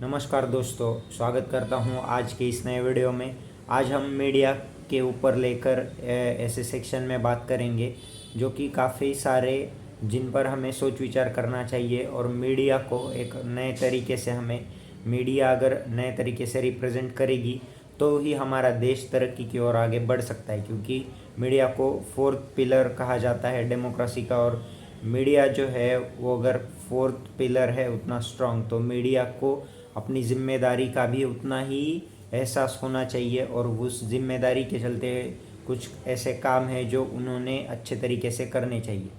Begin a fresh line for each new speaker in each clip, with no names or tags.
नमस्कार दोस्तों, स्वागत करता हूं आज के इस नए वीडियो में। आज हम मीडिया के ऊपर लेकर ऐसे सेक्शन में बात करेंगे जो कि काफ़ी सारे जिन पर हमें सोच विचार करना चाहिए और मीडिया को एक नए तरीके से मीडिया अगर नए तरीके से रिप्रेजेंट करेगी तो ही हमारा देश तरक्की की ओर आगे बढ़ सकता है, क्योंकि मीडिया को फोर्थ पिलर कहा जाता है डेमोक्रेसी का। और मीडिया जो है वो अगर फोर्थ पिलर है उतना स्ट्रांग, तो मीडिया को अपनी जिम्मेदारी का भी उतना ही एहसास होना चाहिए और उस जिम्मेदारी के चलते कुछ ऐसे काम हैं जो उन्होंने अच्छे तरीके से करने चाहिए।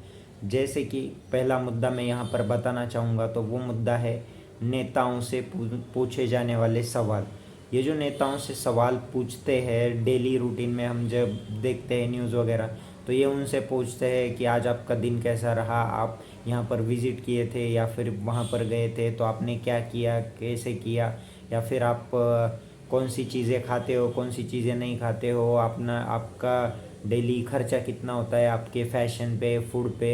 जैसे कि पहला मुद्दा मैं यहाँ पर बताना चाहूँगा, तो वो मुद्दा है नेताओं से पूछे जाने वाले सवाल। ये जो नेताओं से सवाल पूछते हैं डेली रूटीन में, हम जब देखते हैं न्यूज़ वगैरह, तो ये उनसे पूछते हैं कि आज आपका दिन कैसा रहा, आप यहाँ पर विज़िट किए थे या फिर वहाँ पर गए थे तो आपने क्या किया, कैसे किया, या फिर आप कौन सी चीज़ें खाते हो, कौन सी चीज़ें नहीं खाते हो, आपका डेली खर्चा कितना होता है आपके फैशन पे, फूड पे।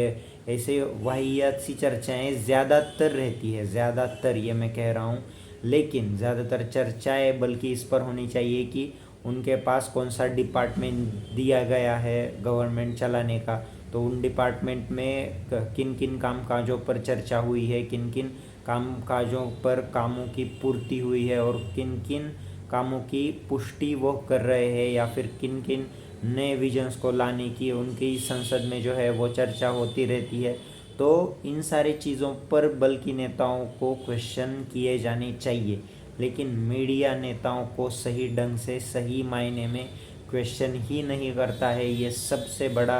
ऐसे वाहियात सी चर्चाएं ज़्यादातर रहती है, ज़्यादातर ये मैं कह रहा हूँ। लेकिन ज़्यादातर चर्चाएं बल्कि इस पर होनी चाहिए कि उनके पास कौन सा डिपार्टमेंट दिया गया है गवर्नमेंट चलाने का, तो उन डिपार्टमेंट में किन किन काम काजों पर चर्चा हुई है, किन किन काम काजों पर कामों की पूर्ति हुई है और किन किन कामों की पुष्टि वो कर रहे हैं, या फिर किन किन नए विजन्स को लाने की उनकी संसद में जो है वो चर्चा होती रहती है। तो इन सारी चीज़ों पर बल्कि नेताओं को क्वेश्चन किए जाने चाहिए, लेकिन मीडिया नेताओं को सही ढंग से सही मायने में क्वेश्चन ही नहीं करता है। ये सबसे बड़ा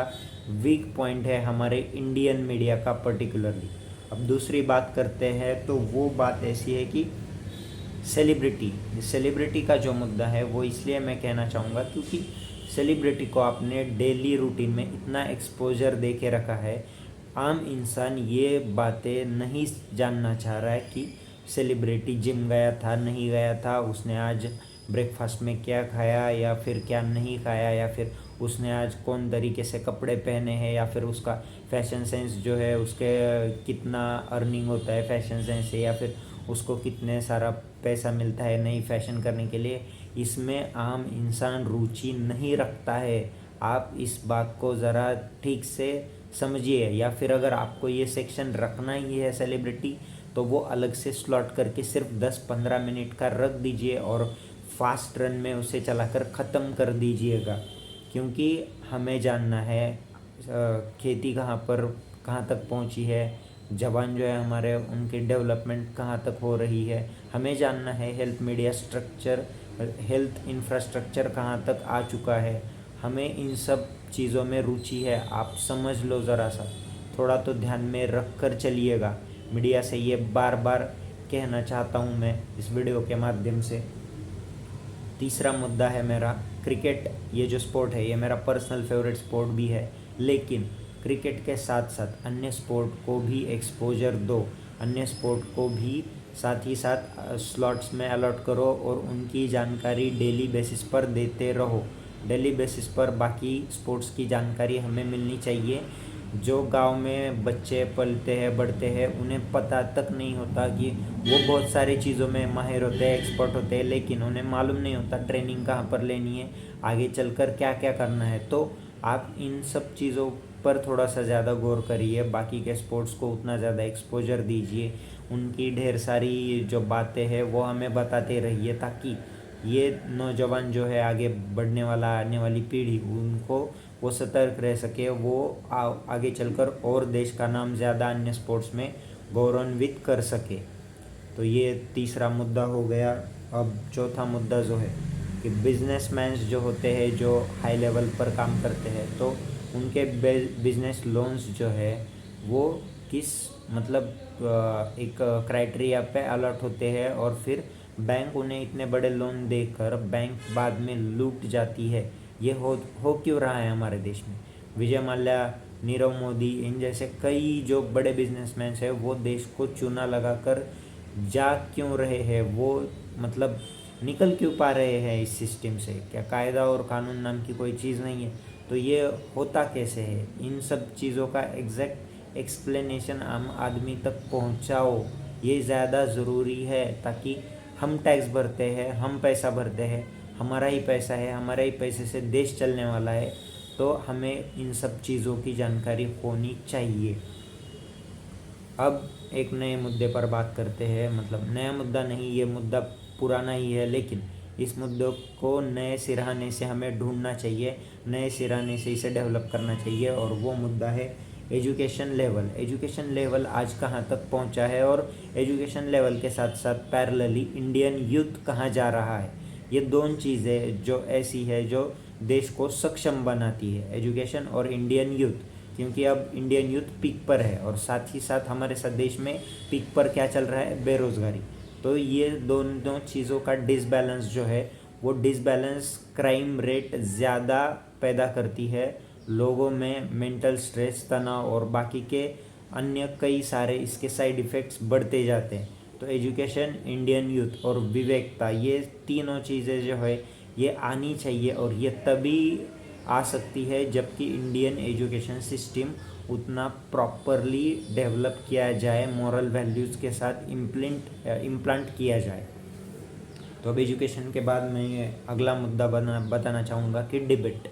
वीक पॉइंट है हमारे इंडियन मीडिया का पर्टिकुलरली। अब दूसरी बात करते हैं, तो वो बात ऐसी है कि सेलिब्रिटी का जो मुद्दा है वो इसलिए मैं कहना चाहूँगा क्योंकि सेलिब्रिटी को आपने डेली रूटीन में इतना एक्सपोजर दे के रखा है, आम इंसान ये बातें नहीं जानना चाह रहा है कि सेलिब्रिटी जिम गया था, नहीं गया था, उसने आज ब्रेकफास्ट में क्या खाया या फिर क्या नहीं खाया, या फिर उसने आज कौन तरीके से कपड़े पहने हैं, या फिर उसका फैशन सेंस जो है उसके कितना अर्निंग होता है फैशन सेंस से, या फिर उसको कितने सारा पैसा मिलता है नई फैशन करने के लिए। इसमें आम इंसान रुचि नहीं रखता है। आप इस बात को ज़रा ठीक से समझिए, या फिर अगर आपको ये सेक्शन रखना ही है सेलिब्रिटी, तो वो अलग से स्लॉट करके सिर्फ 10-15 मिनट का रख दीजिए और फास्ट रन में उसे चलाकर ख़त्म कर दीजिएगा। क्योंकि हमें जानना है खेती कहाँ तक पहुंची है, जवान जो है हमारे उनकी डेवलपमेंट कहाँ तक हो रही है, हमें जानना है हेल्थ इंफ्रास्ट्रक्चर कहाँ तक आ चुका है, हमें इन सब चीज़ों में रुचि है। आप समझ लो ज़रा सा, थोड़ा तो ध्यान में रख कर चलिएगा। मीडिया से ये बार बार कहना चाहता हूँ मैं इस वीडियो के माध्यम से। तीसरा मुद्दा है मेरा क्रिकेट। ये जो स्पोर्ट है ये मेरा पर्सनल फेवरेट स्पोर्ट भी है, लेकिन क्रिकेट के साथ साथ अन्य स्पोर्ट को भी एक्सपोजर दो, अन्य स्पोर्ट को भी साथ ही साथ स्लॉट्स में अलॉट करो और उनकी जानकारी डेली बेसिस पर देते रहो। डेली बेसिस पर बाकी स्पोर्ट्स की जानकारी हमें मिलनी चाहिए। जो गांव में बच्चे पलते हैं बढ़ते हैं उन्हें पता तक नहीं होता कि वो बहुत सारी चीज़ों में माहिर होते हैं, एक्सपर्ट होते हैं, लेकिन उन्हें मालूम नहीं होता ट्रेनिंग कहाँ पर लेनी है, आगे चलकर क्या क्या करना है। तो आप इन सब चीज़ों पर थोड़ा सा ज़्यादा गौर करिए, बाकी के स्पोर्ट्स को उतना ज़्यादा एक्सपोजर दीजिए, उनकी ढेर सारी जो बातें हैं वो हमें बताते रहिए, ताकि ये नौजवान जो है आगे बढ़ने वाला आने वाली पीढ़ी उनको वो सतर्क रह सके, वो आगे चलकर और देश का नाम ज़्यादा अन्य स्पोर्ट्स में गौरवान्वित कर सके। तो ये तीसरा मुद्दा हो गया। अब चौथा मुद्दा जो है कि बिजनेसमैन्स जो होते हैं जो हाई लेवल पर काम करते हैं, तो उनके बिजनेस लोन्स जो है वो किस एक क्राइटेरिया पे अलॉट होते हैं और फिर बैंक उन्हें इतने बड़े लोन देकर बैंक बाद में लूट जाती है। ये हो क्यों रहा है हमारे देश में? विजय माल्या, नीरव मोदी, इन जैसे कई जो बड़े बिजनेसमैन हैं वो देश को चूना लगाकर जा क्यों रहे हैं? वो निकल क्यों पा रहे हैं इस सिस्टम से? क्या कायदा और कानून नाम की कोई चीज़ नहीं है? तो ये होता कैसे है? इन सब चीज़ों का एग्जैक्ट एक्सप्लेनेशन आम आदमी तक पहुंचाओ, ये ज़्यादा ज़रूरी है, ताकि हम टैक्स भरते हैं, हम पैसा भरते हैं, हमारा ही पैसा है, हमारे ही पैसे से देश चलने वाला है, तो हमें इन सब चीज़ों की जानकारी होनी चाहिए। अब एक नए मुद्दे पर बात करते हैं, मतलब नया मुद्दा नहीं, ये मुद्दा पुराना ही है, लेकिन इस मुद्दे को नए सिरहाने से हमें ढूंढना चाहिए, नए सिरहाने से इसे डेवलप करना चाहिए। और वो मुद्दा है एजुकेशन लेवल। एजुकेशन लेवल आज कहाँ तक पहुँचा है और एजुकेशन लेवल के साथ साथ पैरेलली इंडियन यूथ कहाँ जा रहा है। ये दोनों चीज़ें जो ऐसी है जो देश को सक्षम बनाती है, एजुकेशन और इंडियन यूथ। क्योंकि अब इंडियन यूथ पीक पर है और साथ ही साथ हमारे साथ देश में पीक पर क्या चल रहा है, बेरोज़गारी। तो ये दोनों चीज़ों का डिसबैलेंस जो है, वो डिसबैलेंस क्राइम रेट ज़्यादा पैदा करती है, लोगों में मेंटल स्ट्रेस, तनाव और बाकी के अन्य कई सारे इसके साइड इफ़ेक्ट्स बढ़ते जाते हैं। तो एजुकेशन, इंडियन यूथ और विवेकता, ये तीनों चीज़ें जो है ये आनी चाहिए। और ये तभी आ सकती है जबकि इंडियन एजुकेशन सिस्टम उतना प्रॉपरली डेवलप किया जाए, मॉरल वैल्यूज़ के साथ इम्प्लांट किया जाए। तो अब एजुकेशन के बाद मैं अगला मुद्दा बताना चाहूँगा कि डिबेट।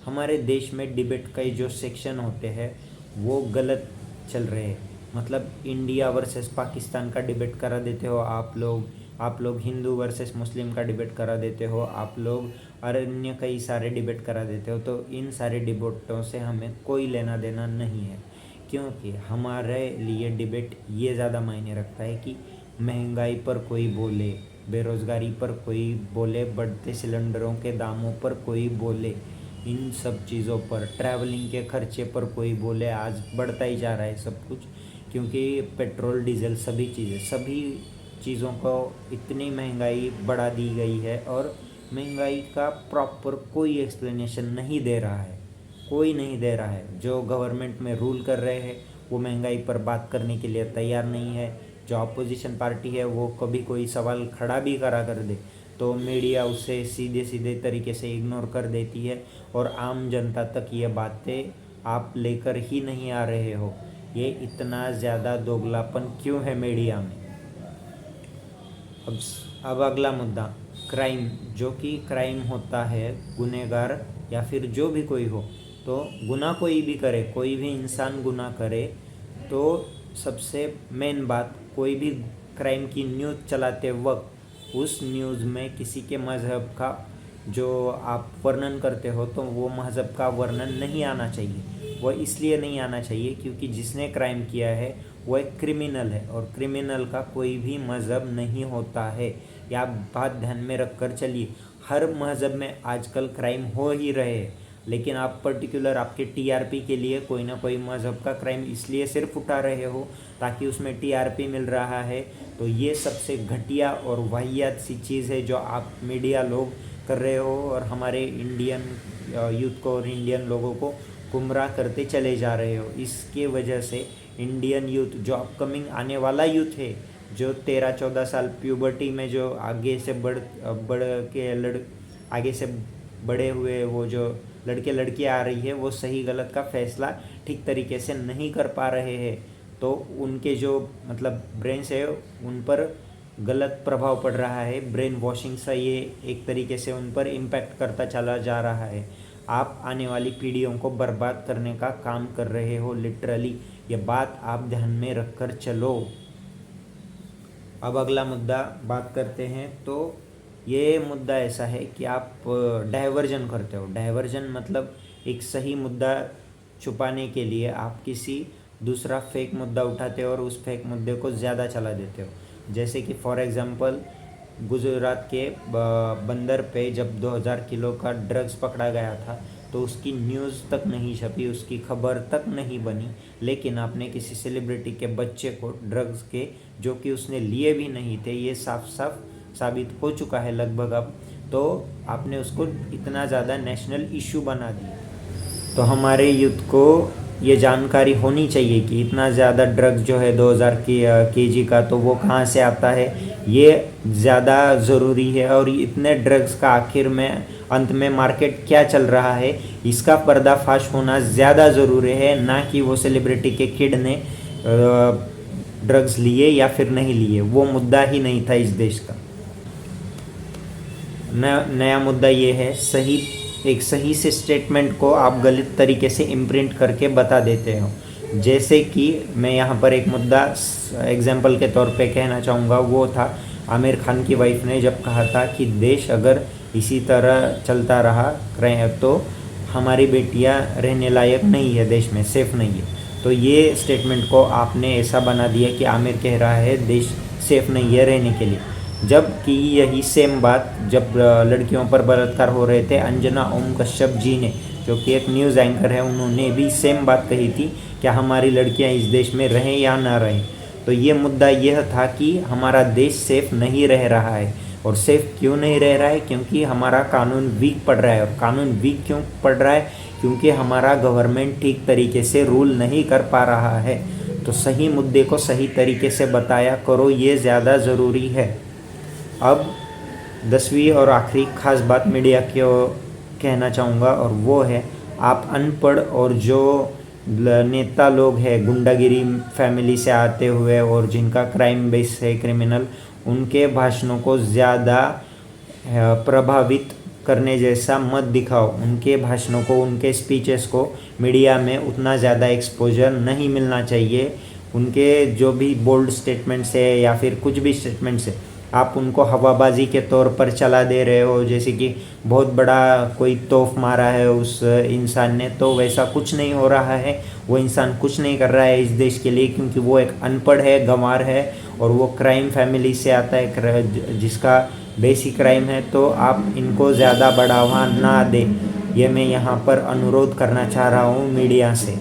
हमारे देश में डिबेट का जो सेक्शन होते हैं वो गलत चल रहे हैं। मतलब इंडिया वर्सेस पाकिस्तान का डिबेट करा देते हो आप लोग हिंदू वर्सेस मुस्लिम का डिबेट करा देते हो आप लोग, और अन्य कई सारे डिबेट करा देते हो। तो इन सारे डिबेटों से हमें कोई लेना देना नहीं है, क्योंकि हमारे लिए डिबेट ये ज़्यादा मायने रखता है कि महंगाई पर कोई बोले, बेरोज़गारी पर कोई बोले, बढ़ते सिलेंडरों के दामों पर कोई बोले, इन सब चीज़ों पर, ट्रैवलिंग के खर्चे पर कोई बोले। आज बढ़ता ही जा रहा है सब कुछ, क्योंकि पेट्रोल, डीजल, सभी चीज़ों को इतनी महंगाई बढ़ा दी गई है और महंगाई का प्रॉपर कोई एक्सप्लेनेशन नहीं दे रहा है, कोई नहीं दे रहा है। जो गवर्नमेंट में रूल कर रहे हैं वो महंगाई पर बात करने के लिए तैयार नहीं है। जो अपोजिशन पार्टी है वो कभी कोई सवाल खड़ा भी करा कर दे तो मीडिया उसे सीधे सीधे तरीके से इग्नोर कर देती है और आम जनता तक ये बातें आप लेकर ही नहीं आ रहे हो। ये इतना ज़्यादा दोगलापन क्यों है मीडिया में। अब अगला मुद्दा, क्राइम। जो कि क्राइम होता है, गुनहगार या फिर जो भी कोई हो, तो गुनाह कोई भी करे, कोई भी इंसान गुनाह करे, तो सबसे मेन बात, कोई भी क्राइम की न्यूज़ चलाते वक्त उस न्यूज़ में किसी के मज़हब का जो आप वर्णन करते हो तो वो मज़हब का वर्णन नहीं आना चाहिए। वो इसलिए नहीं आना चाहिए क्योंकि जिसने क्राइम किया है वो एक क्रिमिनल है और क्रिमिनल का कोई भी मज़हब नहीं होता है। या बात ध्यान में रख कर चलिए, हर मज़हब में आजकल क्राइम हो ही रहे हैं, लेकिन आप पर्टिकुलर आपके टीआरपी के लिए कोई ना कोई मज़हब का क्राइम इसलिए सिर्फ उठा रहे हो ताकि उसमें टीआरपी मिल रहा है। तो ये सबसे घटिया और वाहियात सी चीज़ है जो आप मीडिया लोग कर रहे हो और हमारे इंडियन यूथ को और इंडियन लोगों को गुमराह करते चले जा रहे हो। इसके वजह से इंडियन यूथ, जो अपकमिंग आने वाला यूथ है, जो 13-14 साल प्यूबर्टी में जो आगे से आगे से बड़े हुए वो जो लड़के लड़कियाँ आ रही है, वो सही गलत का फैसला ठीक तरीके से नहीं कर पा रहे हैं। तो उनके जो मतलब ब्रेन्स है उन पर गलत प्रभाव पड़ रहा है, ब्रेन वॉशिंग सा ये एक तरीके से उन पर इम्पैक्ट करता चला जा रहा है। आप आने वाली पीढ़ियों को बर्बाद करने का काम कर रहे हो लिटरली। ये बात आप ध्यान में रखकर चलो। अब अगला मुद्दा बात करते हैं। तो ये मुद्दा ऐसा है कि आप डाइवर्जन करते हो। डाइवर्जन मतलब एक सही मुद्दा छुपाने के लिए आप किसी दूसरा फेक मुद्दा उठाते हो और उस फेक मुद्दे को ज़्यादा चला देते हो। जैसे कि फॉर एग्ज़ाम्पल गुजरात के बंदर पे जब 2000 किलो का ड्रग्स पकड़ा गया था तो उसकी न्यूज़ तक नहीं छपी, उसकी खबर तक नहीं बनी, लेकिन आपने किसी सेलिब्रिटी के बच्चे को ड्रग्स के, जो कि उसने लिए भी नहीं थे, ये साफ साफ साबित हो चुका है लगभग अब, तो आपने उसको इतना ज़्यादा नेशनल इशू बना दिया। तो हमारे यूथ को ये जानकारी होनी चाहिए कि इतना ज़्यादा ड्रग्स जो है 2000 केजी का, तो वो कहाँ से आता है, ये ज़्यादा ज़रूरी है। और इतने ड्रग्स का आखिर में अंत में मार्केट क्या चल रहा है, इसका पर्दाफाश होना ज़्यादा ज़रूरी है, ना कि वो सेलिब्रिटी के किड ने ड्रग्स लिए या फिर नहीं लिए। वो मुद्दा ही नहीं था इस देश का। नया मुद्दा ये है, एक सही से स्टेटमेंट को आप गलत तरीके से इम्प्रिंट करके बता देते हो। जैसे कि मैं यहाँ पर एक मुद्दा एग्जाम्पल के तौर पे कहना चाहूँगा, वो था आमिर खान की वाइफ ने जब कहा था कि देश अगर इसी तरह चलता रहा तो हमारी बेटियाँ रहने लायक नहीं है, देश में सेफ़ नहीं है। तो ये स्टेटमेंट को आपने ऐसा बना दिया कि आमिर कह रहा है देश सेफ़ नहीं है रहने के लिए, जबकि यही सेम बात जब लड़कियों पर बलात्कार हो रहे थे, अंजना ओम कश्यप जी ने, जो कि एक न्यूज़ एंकर है, उन्होंने भी सेम बात कही थी कि हमारी लड़कियां इस देश में रहें या ना रहें। तो ये मुद्दा यह था कि हमारा देश सेफ़ नहीं रह रहा है। और सेफ़ क्यों नहीं रह रहा है? क्योंकि हमारा कानून वीक पड़ रहा है। और कानून वीक क्यों पड़ रहा है? क्योंकि हमारा गवर्नमेंट ठीक तरीके से रूल नहीं कर पा रहा है। तो सही मुद्दे को सही तरीके से बताया करो, ये ज़्यादा ज़रूरी है। अब 10वीं और आखिरी ख़ास बात मीडिया को कहना चाहूँगा, और वो है आप अनपढ़ और जो नेता लोग हैं गुंडागिरी फैमिली से आते हुए और जिनका क्राइम बेस है क्रिमिनल, उनके भाषणों को ज़्यादा प्रभावित करने जैसा मत दिखाओ। उनके भाषणों को, उनके स्पीचेस को मीडिया में उतना ज़्यादा एक्सपोजर नहीं मिलना चाहिए। उनके जो भी बोल्ड स्टेटमेंट्स है या फिर कुछ भी स्टेटमेंट्स है, आप उनको हवाबाजी के तौर पर चला दे रहे हो, जैसे कि बहुत बड़ा कोई तोहफ़ मारा है उस इंसान ने, तो वैसा कुछ नहीं हो रहा है। वो इंसान कुछ नहीं कर रहा है इस देश के लिए, क्योंकि वो एक अनपढ़ है, गंवार है और वो क्राइम फैमिली से आता है जिसका बेसिक क्राइम है। तो आप इनको ज़्यादा बढ़ावा ना दें, ये मैं यहाँ पर अनुरोध करना चाह रहा हूँ मीडिया से।